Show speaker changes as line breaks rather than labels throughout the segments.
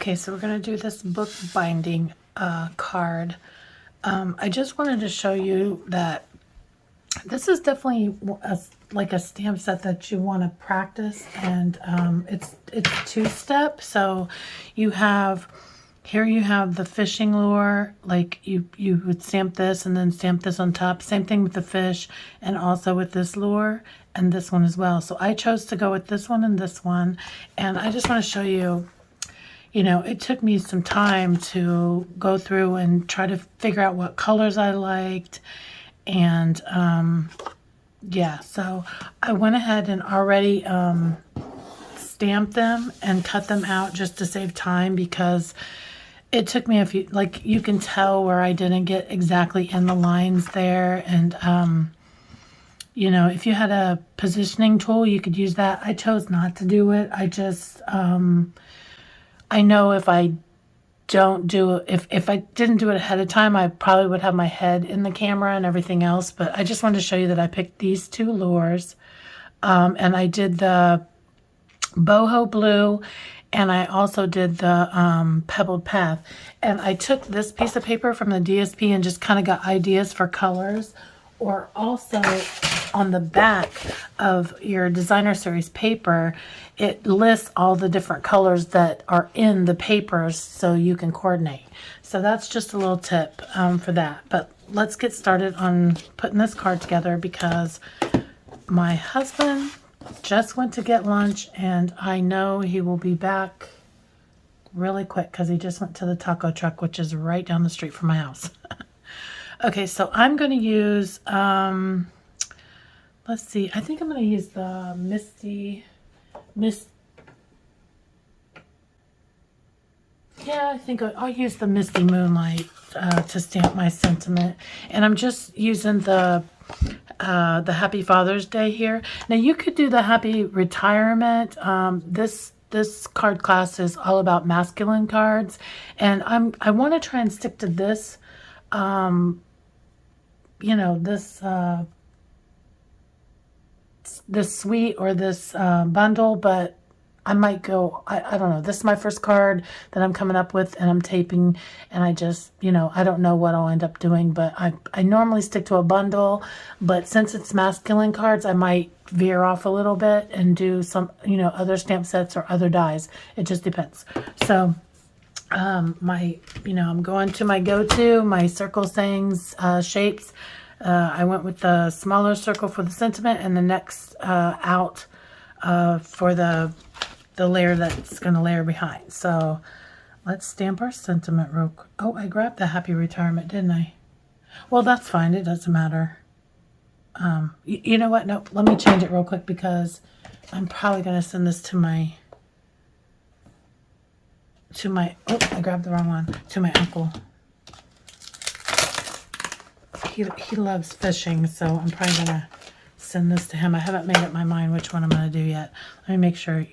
Okay, so we're going to do this book binding card. I just wanted to show you that this is definitely like a stamp set that you want to practice, and it's two-step. So you have here, you have the fishing lure, like you would stamp this and then stamp this on top. Same thing with the fish, and also with this lure and this one as well. So I chose to go with this one and this one, and I just want to show you. You know, it took me some time to go through and try to figure out what colors I liked. And yeah, so I went ahead and already stamped them and cut them out just to save time, because it took me a few, like you can tell where I didn't get exactly in the lines there. And you know, if you had a positioning tool, you could use that. I chose not to do it. I just I know if I don't do it, if I didn't do it ahead of time, I probably would have my head in the camera and everything else. But I just wanted to show you that I picked these two lures. And I did the boho blue, and I also did the pebbled path. And I took this piece of paper from the DSP and just kind of got ideas for colors. Or also on the back of your designer series paper, it lists all the different colors that are in the papers so you can coordinate. So that's just a little tip for that. But let's get started on putting this card together, because my husband just went to get lunch, and I know he will be back really quick because he just went to the taco truck, which is right down the street from my house. Okay, so I'm going to use, let's see, I think I'm going to use the yeah, I think I'll use the Misty Moonlight to stamp my sentiment. And I'm just using the Happy Father's Day here. Now you could do the Happy Retirement. This card class is all about masculine cards, and I want to try and stick to this. You know, this suite or this bundle, but I might go, I don't know. This is my first card that I'm coming up with, and I'm taping, and I just, you know, I don't know what I'll end up doing, but I normally stick to a bundle, but since it's masculine cards, I might veer off a little bit and do some, you know, other stamp sets or other dies. It just depends. So I'm going to my go-to, my circle sayings, shapes. I went with the smaller circle for the sentiment, and the next out for the layer that's going to layer behind. So let's stamp our sentiment real quick. Oh, I grabbed the Happy Retirement, didn't I? Well, that's fine. It doesn't matter. You know what? Nope. Let me change it real quick, because I'm probably going to send this to my oh, I grabbed the wrong one, to my uncle. He loves fishing, so I'm probably going to send this to him. I haven't made up my mind which one I'm going to do yet. Let me make sure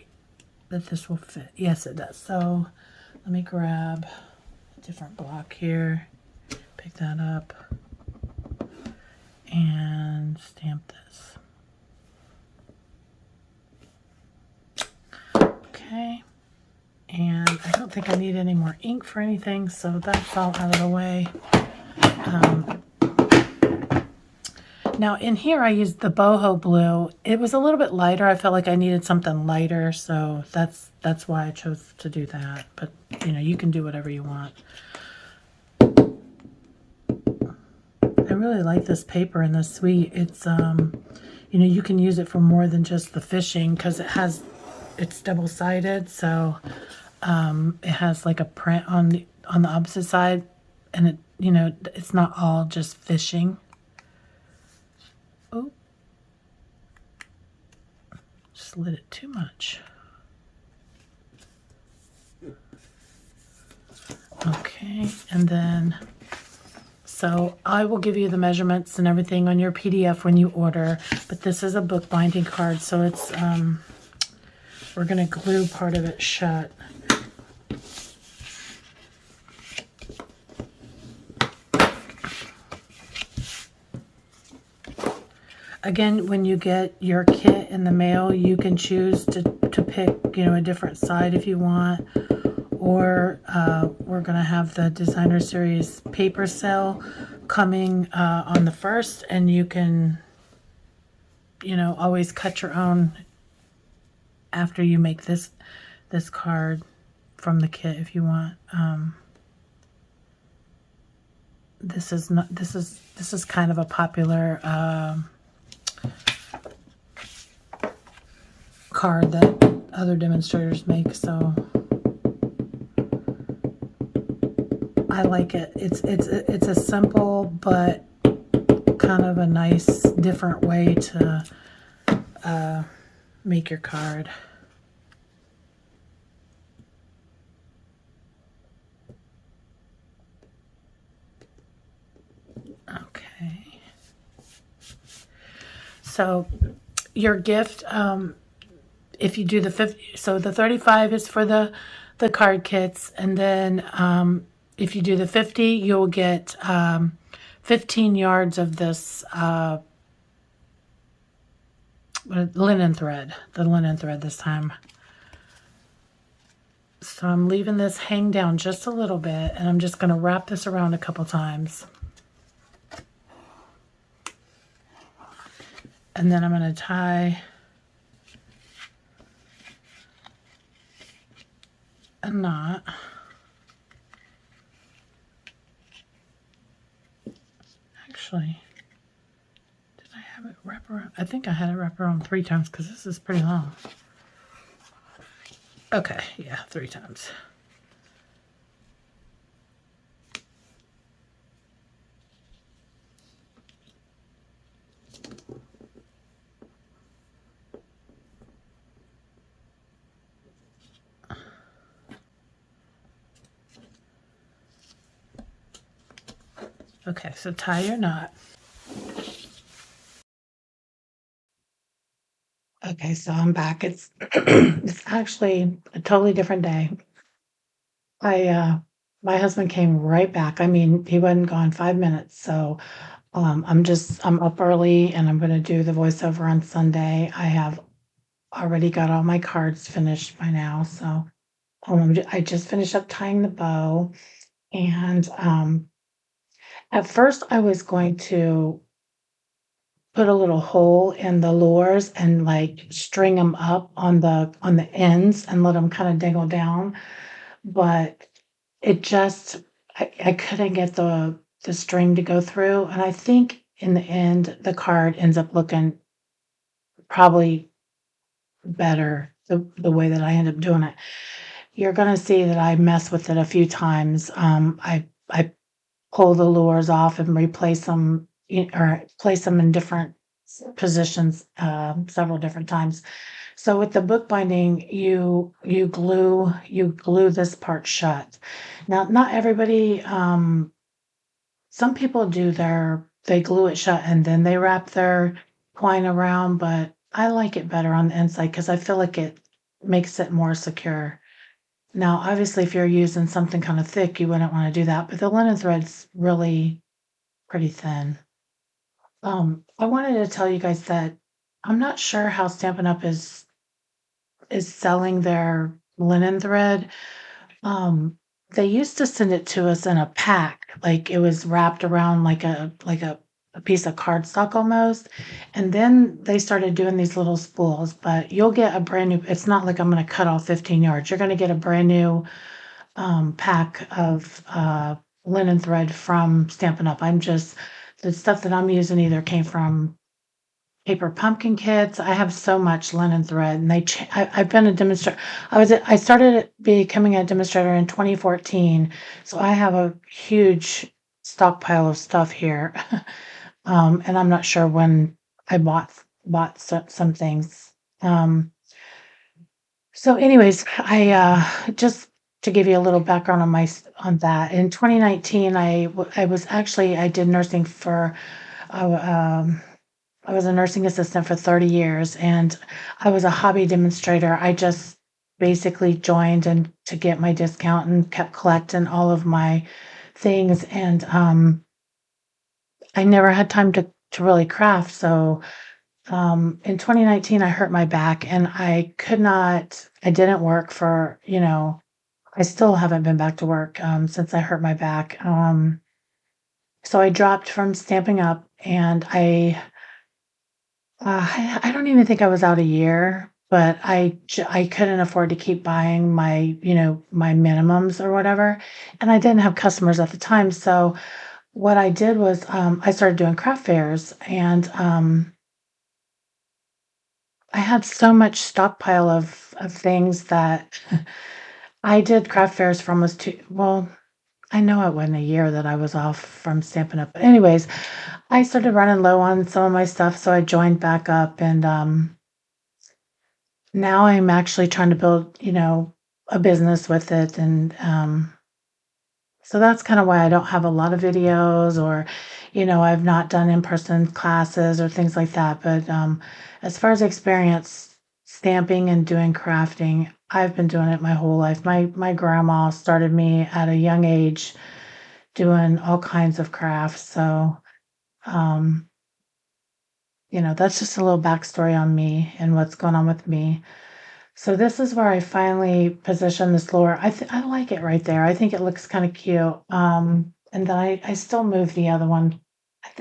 that this will fit. Yes, it does. So let me grab a different block here, pick that up, and stamp this. Okay. And I don't think I need any more ink for anything, so that's all out of the way. Now in here I used the boho blue. It was a little bit lighter. I felt like I needed something lighter, so that's why I chose to do that. But you know, you can do whatever you want. I really like this paper in this suite. It's you know, you can use it for more than just the fishing, because it's double-sided, so it has like a print on the opposite side, and it, you know, it's not all just fishing. Oh, slid it too much. Okay, and then so I will give you the measurements and everything on your PDF when you order, but this is a book binding card, so it's we're going to glue part of it shut. Again, when you get your kit in the mail, you can choose to pick, you know, a different side if you want, or we're going to have the Designer Series paper sale coming on the 1st, and you can, always cut your own after you make this card from the kit if you want. This is kind of a popular card that other demonstrators make, so I like it. It's a simple but kind of a nice different way to make your card. Okay. So your gift, if you do the 50, so the 35 is for the card kits, and then if you do the 50, you'll get 15 yards of this linen thread, the linen thread this time. So I'm leaving this hang down just a little bit, and I'm just going to wrap this around a couple times. And then I'm going to tie a knot. Actually, did I have it wrap around? I think I had it wrap around 3 times because this is pretty long. Okay, yeah, 3 times. Okay, so tie your knot. Okay, so I'm back. It's it's actually a totally different day. My husband came right back. I mean, he wasn't gone 5 minutes. So I'm up early, and I'm gonna do the voiceover on Sunday. I have already got all my cards finished by now. So I just finished up tying the bow, and at first I was going to put a little hole in the lures and like string them up on the ends and let them kind of dangle down, but it just I couldn't get the string to go through, and I think in the end the card ends up looking probably better the way that I end up doing it. You're gonna see that I mess with it a few times. I pull the lures off and replace them or place them in different positions several different times. So with the bookbinding, you glue this part shut. Now, not everybody. Some people they glue it shut and then they wrap their twine around, but I like it better on the inside because I feel like it makes it more secure. Now, obviously, if you're using something kind of thick, you wouldn't want to do that, but the linen thread's really pretty thin. I wanted to tell you guys that I'm not sure how Stampin' Up is selling their linen thread. Um, they used to send it to us in a pack, like it was wrapped around like a piece of cardstock almost. And then they started doing these little spools, but you'll get a brand new, it's not like I'm going to cut off 15 yards. You're going to get a brand new pack of linen thread from Stampin' Up. The stuff that I'm using either came from paper pumpkin kits. I have so much linen thread, and I've been a demonstrator. I started becoming a demonstrator in 2014, so I have a huge stockpile of stuff here, and I'm not sure when I bought some things. Um, so, anyways, I just to give you a little background on that. In 2019, I did nursing for. Uh, um, I was a nursing assistant for 30 years, and I was a hobby demonstrator. I just basically joined and to get my discount and kept collecting all of my things. And I never had time to really craft. So in 2019, I hurt my back, and I didn't work for, I still haven't been back to work, since I hurt my back. So I dropped from Stamping Up, and I don't even think I was out a year, but I couldn't afford to keep buying my, my minimums or whatever, and I didn't have customers at the time. So what I did was, I started doing craft fairs, and I had so much stockpile of things that I did craft fairs for almost two. Well, I know it wasn't a year that I was off from Stampin' Up! But anyways, I started running low on some of my stuff, so I joined back up, and, now I'm actually trying to build, a business with it, and, so that's kinda why I don't have a lot of videos, or, I've not done in-person classes or things like that, but, as far as experience stamping and doing crafting, I've been doing it my whole life. My grandma started me at a young age doing all kinds of crafts, so, um, that's just a little backstory on me and what's going on with me. So this is where I finally position this lower. I like it right there. I think it looks kind of cute. And then I still move the other one.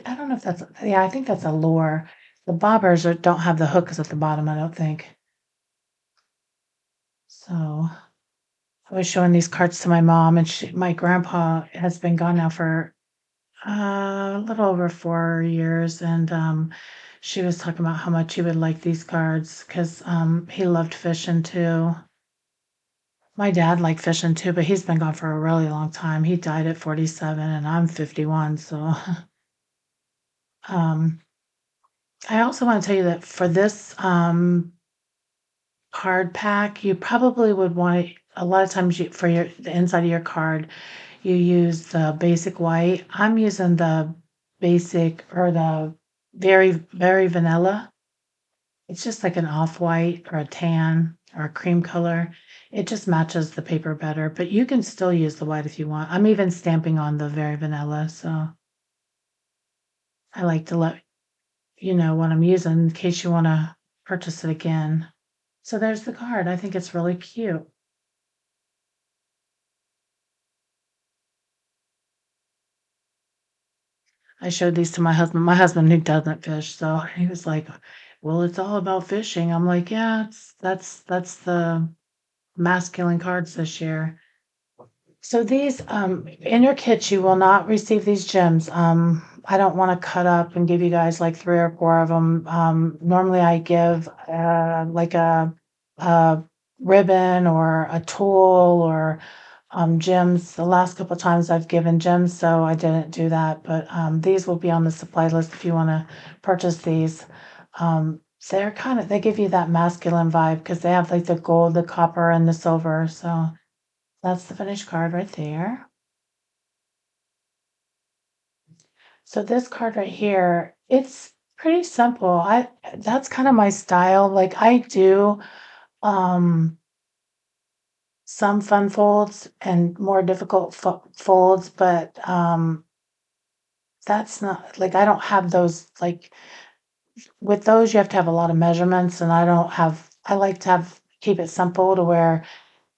I don't know if that's, yeah, I think that's a lure. The bobbers don't have the hooks at the bottom, I don't think. So I was showing these cards to my mom, and my grandpa has been gone now for a little over 4 years, and she was talking about how much he would like these cards because he loved fishing too. My dad liked fishing too, but he's been gone for a really long time. He died at 47 and I'm 51, so um I also want to tell you that for this card pack, you probably would want to, a lot of times for the inside of your card, you use the basic white. I'm using the basic, or the very vanilla. It's just like an off-white or a tan or a cream color. It just matches the paper better, but you can still use the white if you want. I'm even stamping on the very vanilla, so I like to let you know what I'm using in case you wanna purchase it again. So there's the card. I think it's really cute. I showed these to my husband who doesn't fish, so he was like, "Well, it's all about fishing." I'm like, "Yeah, that's the masculine cards this year." So these, in your kits, you will not receive these gems. I don't want to cut up and give you guys like three or four of them. Normally I give like a ribbon or a tool, or gems. The last couple times I've given gems, so I didn't do that. But these will be on the supply list if you want to purchase these. They give you that masculine vibe because they have like the gold, the copper, and the silver. So that's the finished card right there. So this card right here, it's pretty simple. That's kind of my style. Like I do um some fun folds and more difficult folds, but that's not like, I don't have those, like with those you have to have a lot of measurements, and I like to keep it simple to where,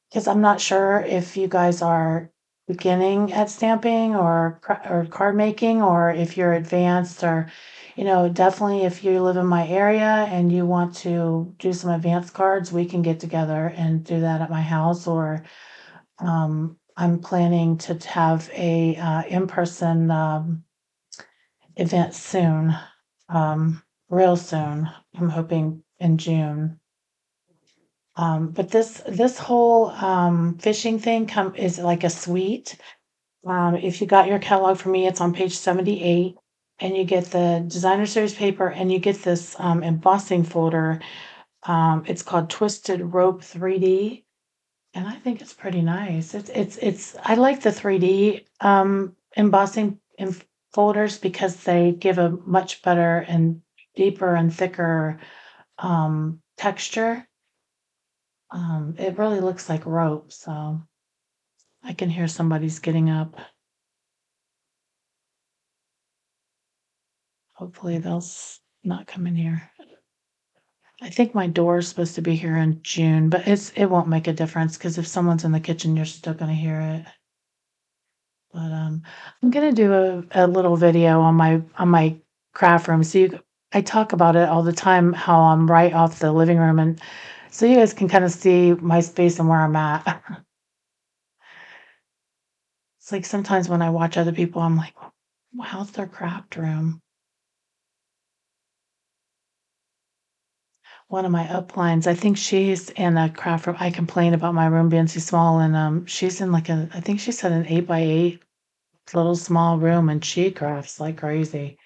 because I'm not sure if you guys are beginning at stamping or card making, or if you're advanced, or, definitely if you live in my area and you want to do some advanced cards, we can get together and do that at my house. Or I'm planning to have a in-person event soon, real soon. I'm hoping in June. But this whole fishing thing is like a suite. If you got your catalog from me, it's on page 78, and you get the designer series paper, and you get this embossing folder. It's called Twisted Rope 3D, and I think it's pretty nice. It's I like the 3D embossing folders because they give a much better and deeper and thicker texture. It really looks like rope, so I can hear somebody's getting up. Hopefully they'll not come in here. I think my door is supposed to be here in June, but it won't make a difference because if someone's in the kitchen, you're still gonna hear it. But, I'm gonna do a little video on my craft room, so I talk about it all the time, how I'm right off the living room, and so you guys can kinda see my space and where I'm at. It's like sometimes when I watch other people, I'm like, "Wow, how's their craft room?" One of my uplines, I think she's in a craft room. I complain about my room being too small, and, she's in like I think she said an 8 by 8 little small room, and she crafts like crazy.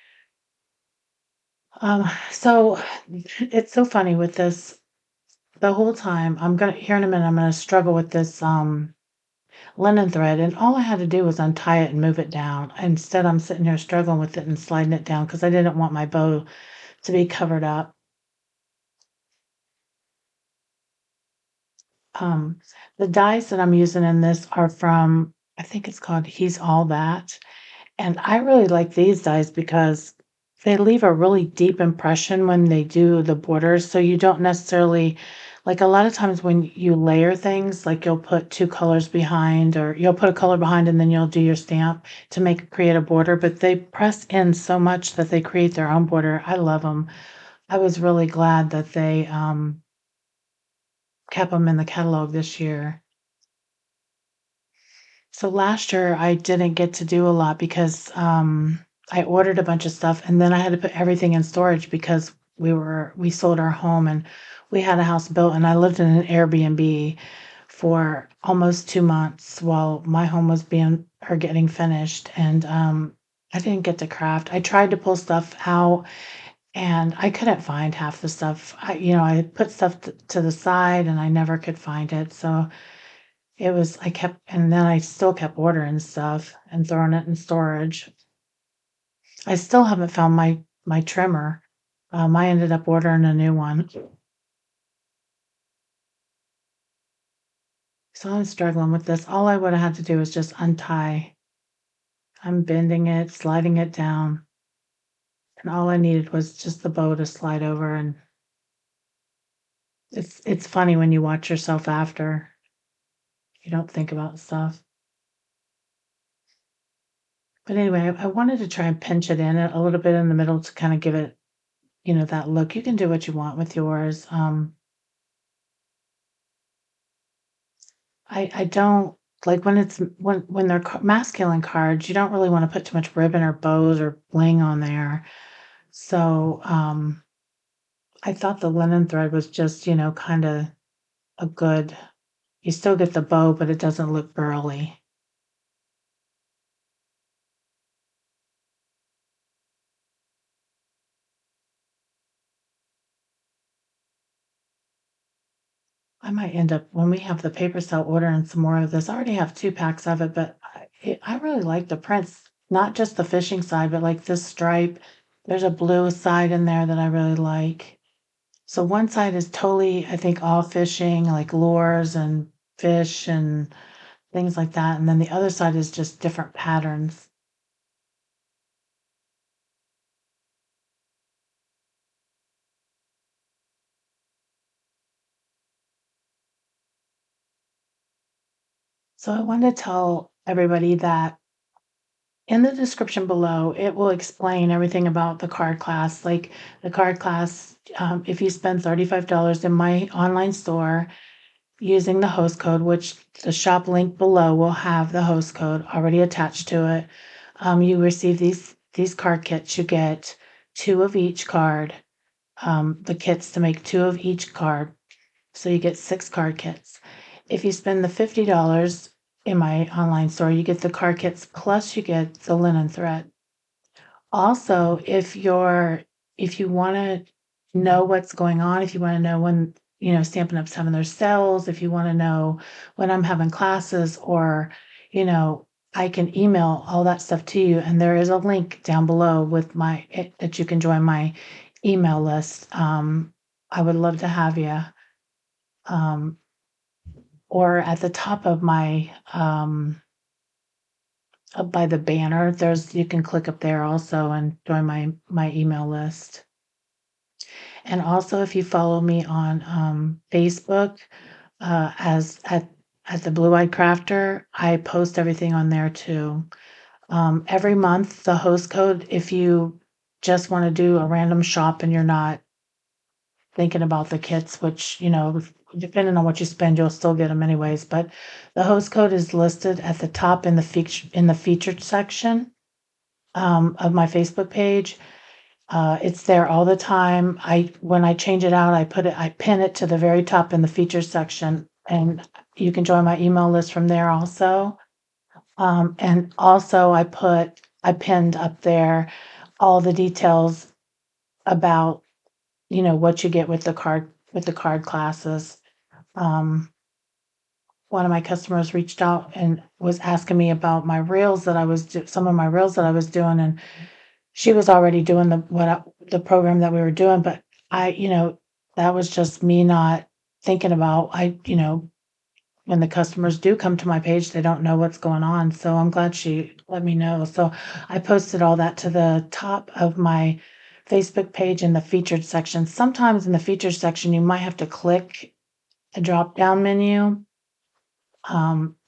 So it's so funny with this the whole time. I'm gonna here in a minute, I'm gonna struggle with this, linen thread, and all I had to do was untie it and move it down. Instead, I'm sitting here struggling with it and sliding it down because I didn't want my bow to be covered up. Um, the dies that I'm using in this are from, I think it's called He's All That. And I really like these dies because they leave a really deep impression when they do the borders. So you don't necessarily, like a lot of times when you layer things, like you'll put two colors behind, or you'll put a color behind and then you'll do your stamp to create a border. But they press in so much that they create their own border. I love them. I was really glad that they kept them in the catalog this year. So last year I didn't get to do a lot because I ordered a bunch of stuff and then I had to put everything in storage because we sold our home and we had a house built and I lived in an Airbnb for almost 2 months while my home was being or getting finished and I didn't get to craft. I tried to pull stuff out and I couldn't find half the stuff. I put stuff to the side and I never could find it. So I kept and then I still kept ordering stuff and throwing it in storage. I still haven't found my trimmer. I ended up ordering a new one. So I'm struggling with this. All I would have had to do was just untie. I'm bending it, sliding it down, and all I needed was just the bow to slide over, and it's funny when you watch yourself after. You don't think about stuff. But anyway, I wanted to try and pinch it in a little bit in the middle to kind of give it, that look. You can do what you want with yours. I don't like when they're masculine cards, you don't really want to put too much ribbon or bows or bling on there. So I thought the linen thread was just, kind of a good, you still get the bow, but it doesn't look girly. I might end up when we have the paper sale ordering some more of this. I already have 2 packs of it, but I really like the prints, not just the fishing side, but like this stripe. There's a blue side in there that I really like. So one side is totally, I think, all fishing, like lures and fish and things like that. And then the other side is just different patterns. So I want to tell everybody that in the description below, it will explain everything about the card class. Like the card class, if you spend $35 in my online store using the host code, which the shop link below will have the host code already attached to it, you receive these card kits. You get two of each card, the kits to make two of each card. So you get 6 card kits. If you spend the $50 in my online store, you get the card kits plus you get the linen thread. Also, if you wanna know what's going on, if you wanna know when, Stampin' Up's having their sales, if you wanna know when I'm having classes or, I can email all that stuff to you, and there is a link down below with that you can join my email list. I would love to have you. Um, or at the top of my, up by the banner, you can click up there also and join my email list. And also, if you follow me on Facebook as at the Blue Eyed Crafter, I post everything on there too. Every month, the host code, if you just want to do a random shop and you're not thinking about the kits, which, depending on what you spend, you'll still get them anyways. But the host code is listed at the top in the featured section of my Facebook page. It's there all the time. When I change it out, I pin it to the very top in the features section, and you can join my email list from there also. And also I pinned up there all the details about, what you get with the card classes. Um, One of my customers reached out and was asking me about my reels some of my reels that I was doing, and she was already doing the program that we were doing, but that was just me not thinking about, when the customers do come to my page, they don't know what's going on. So I'm glad she let me know. So I posted all that to the top of my Facebook page in the featured section. Sometimes in the featured section, you might have to click a drop down menu.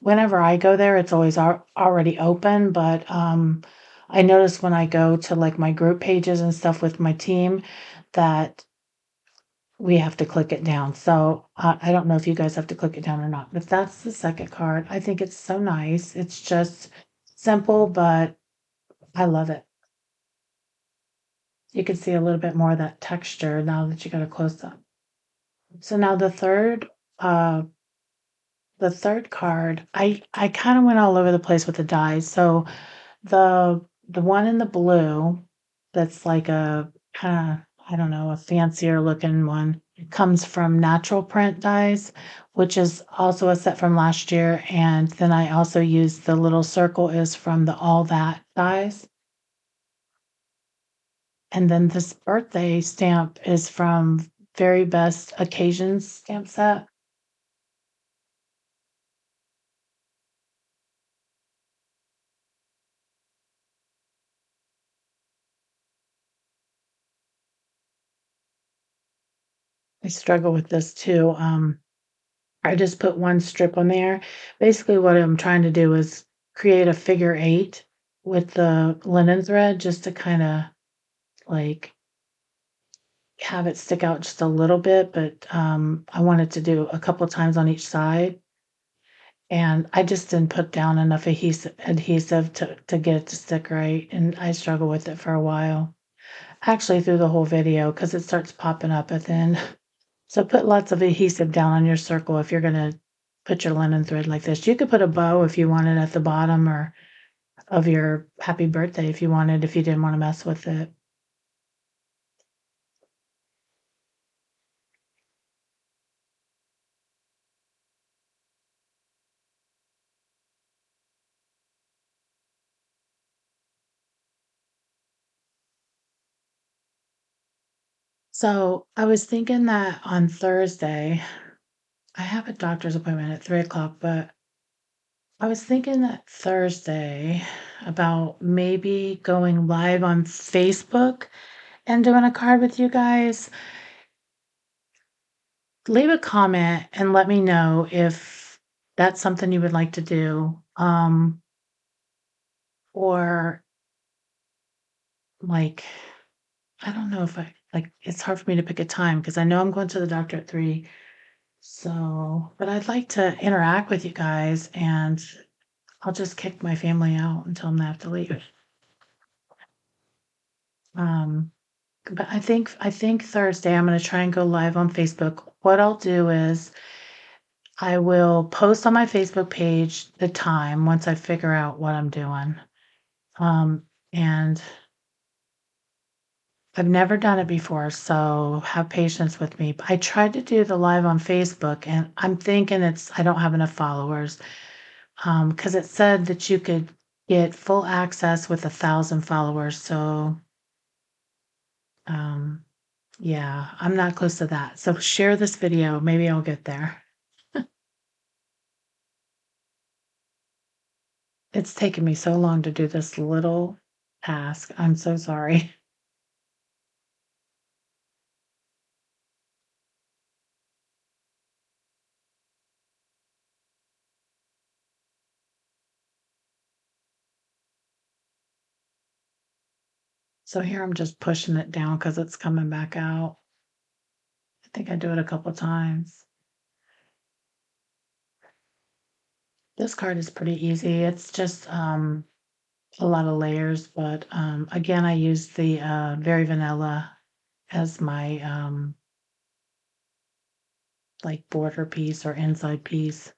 Whenever I go there, it's always already open, but I notice when I go to like my group pages and stuff with my team that we have to click it down. So I don't know if you guys have to click it down or not, but that's the second card. I think it's so nice. It's just simple, but I love it. You can see a little bit more of that texture now that you got a close up. So now the third card, I kind of went all over the place with the dies. So the one in the blue that's like a kinda, I don't know, a fancier looking one, comes from Natural Print dies, which is also a set from last year, and then I also used the little circle is from the All That dies, and then this birthday stamp is from Very Best Occasions stamp set. I struggle with this too, I just put one strip on there. Basically, what I'm trying to do is create a figure eight with the linen thread just to kind of like have it stick out just a little bit, but I wanted to do a couple times on each side. And I just didn't put down enough adhesive to get it to stick right. And I struggled with it for a while. Actually, through the whole video, because it starts popping up at the end. So put lots of adhesive down on your circle if you're gonna put your linen thread like this. You could put a bow if you wanted at the bottom or of your happy birthday if you wanted, if you didn't want to mess with it. So I was thinking that on Thursday, I have a doctor's appointment at 3 o'clock, but I was thinking that Thursday about maybe going live on Facebook and doing a card with you guys. Leave a comment and let me know if that's something you would like to do. Or like, I don't know if it's hard for me to pick a time because I know I'm going to the doctor at 3. So, but I'd like to interact with you guys and I'll just kick my family out and tell them they have to leave. Um, but I think Thursday I'm going to try and go live on Facebook. What I'll do is I will post on my Facebook page the time once I figure out what I'm doing. And I've never done it before, so have patience with me. I tried to do the live on Facebook and I'm thinking I don't have enough followers. Because it said that you could get full access with 1,000 followers. So um yeah, I'm not close to that. So share this video. Maybe I'll get there. It's taken me so long to do this little task. I'm so sorry. So here I'm just pushing it down because it's coming back out. I think I do it a couple times. This card is pretty easy. It's just a lot of layers, but again, I use the Very Vanilla as my like border piece or inside piece.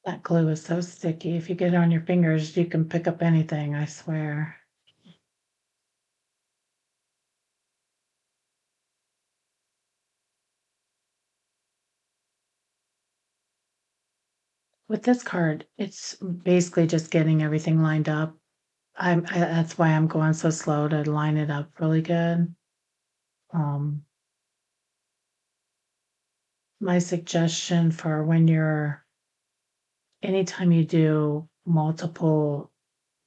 That glue is so sticky. If you get it on your fingers, you can pick up anything, I swear. With this card, it's basically just getting everything lined up. That's why I'm going so slow to line it up really good. Um, my suggestion for when you're anytime you do multiple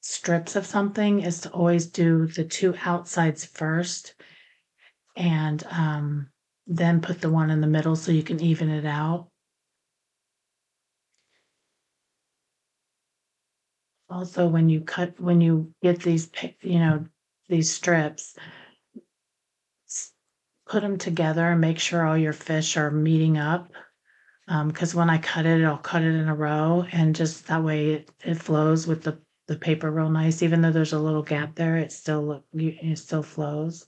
strips of something is to always do the two outsides first and then put the one in the middle so you can even it out. Also, when you get these strips, put them together and make sure all your fish are meeting up. Because when I cut it, I'll cut it in a row, and just that way it flows with the paper real nice. Even though there's a little gap there, it still flows.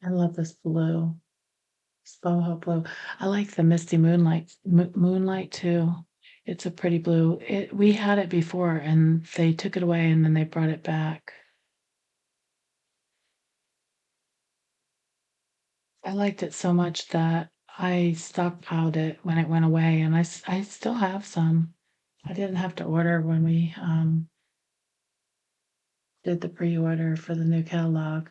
I love this blue. This boho blue. I like the misty moonlight too. It's a pretty blue. We had it before and they took it away and then they brought it back. I liked it so much that I stockpiled it when it went away, and I still have some. I didn't have to order when we did the pre-order for the new catalog.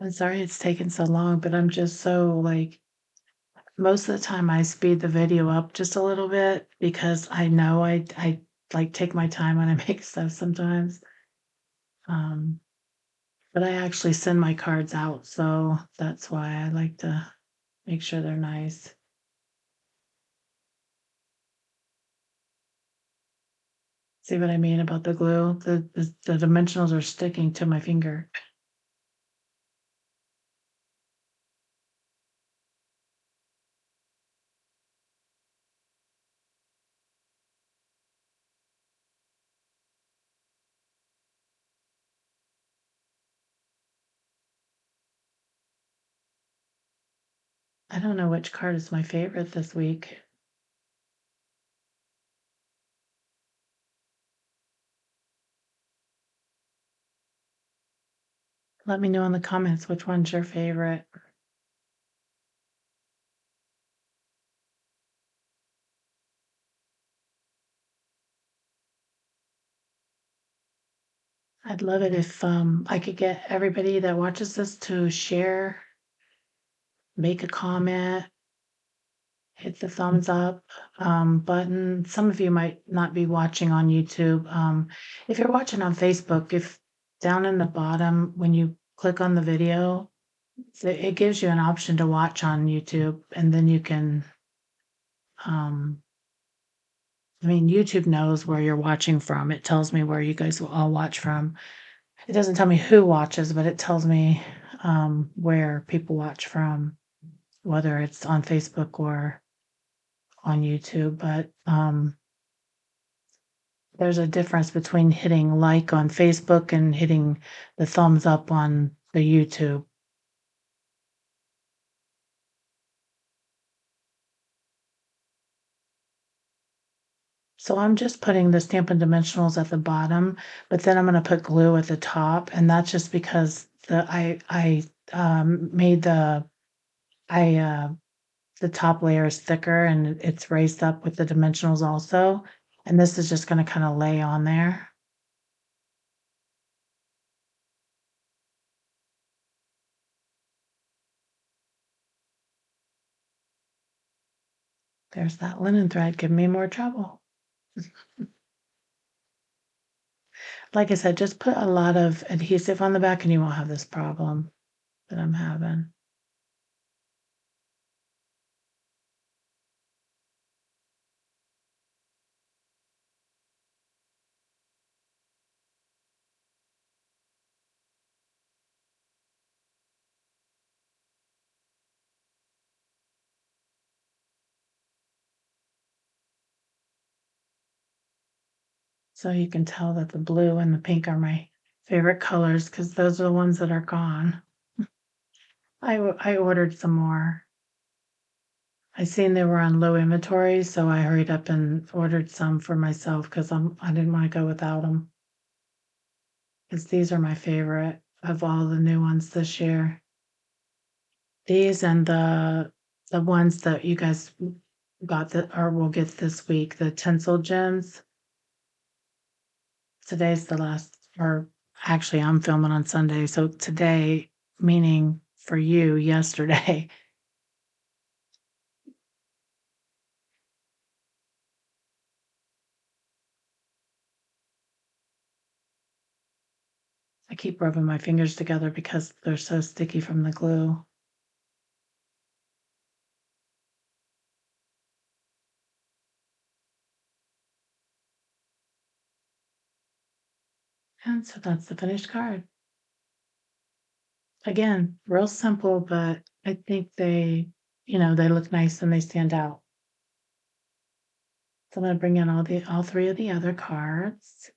I'm sorry it's taken so long, but I'm just so like most of the time I speed the video up just a little bit because I know I like take my time when I make stuff sometimes. Um, but I actually send my cards out, so that's why I like to make sure they're nice. See what I mean about the glue? The dimensionals are sticking to my finger. I don't know which card is my favorite this week. Let me know in the comments which one's your favorite. I'd love it if I could get everybody that watches this to share, make a comment, hit the thumbs up button. Some of you might not be watching on YouTube. If you're watching on Facebook, if down in the bottom when you click on the video, so it gives you an option to watch on YouTube, and then you can, um, I mean, YouTube knows where you're watching from. It tells me where you guys will all watch from. It doesn't tell me who watches, but it tells me where people watch from, whether it's on Facebook on YouTube, but there's a difference between hitting like on Facebook and hitting the thumbs up on the YouTube. So I'm just putting the Stampin' Dimensionals at the bottom, but then I'm gonna put glue at the top, and that's just because made I the top layer is thicker and it's raised up with the dimensionals also, and this is just gonna kinda lay on there. There's that linen thread giving me more trouble. Like I said, just put a lot of adhesive on the back and you won't have this problem that I'm having. So you can tell that the blue and the pink are my favorite colors because those are the ones that are gone. I ordered some more. I seen they were on low inventory, so I hurried up and ordered some for myself because I didn't want to go without them. Because these are my favorite of all the new ones this year. These and the ones that you guys got that or will get this week, the tinsel gems. Today's the last, or actually, I'm filming on Sunday. So today, meaning for you, yesterday, I keep rubbing my fingers together because they're so sticky from the glue. And so that's the finished card. Again, real simple, but I think they look nice and they stand out. So I'm gonna bring in all three of the other cards.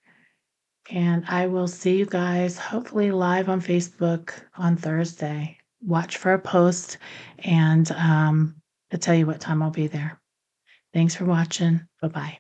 And I will see you guys hopefully live on Facebook on Thursday. Watch for a post and I'll tell you what time I'll be there. Thanks for watching. Bye bye.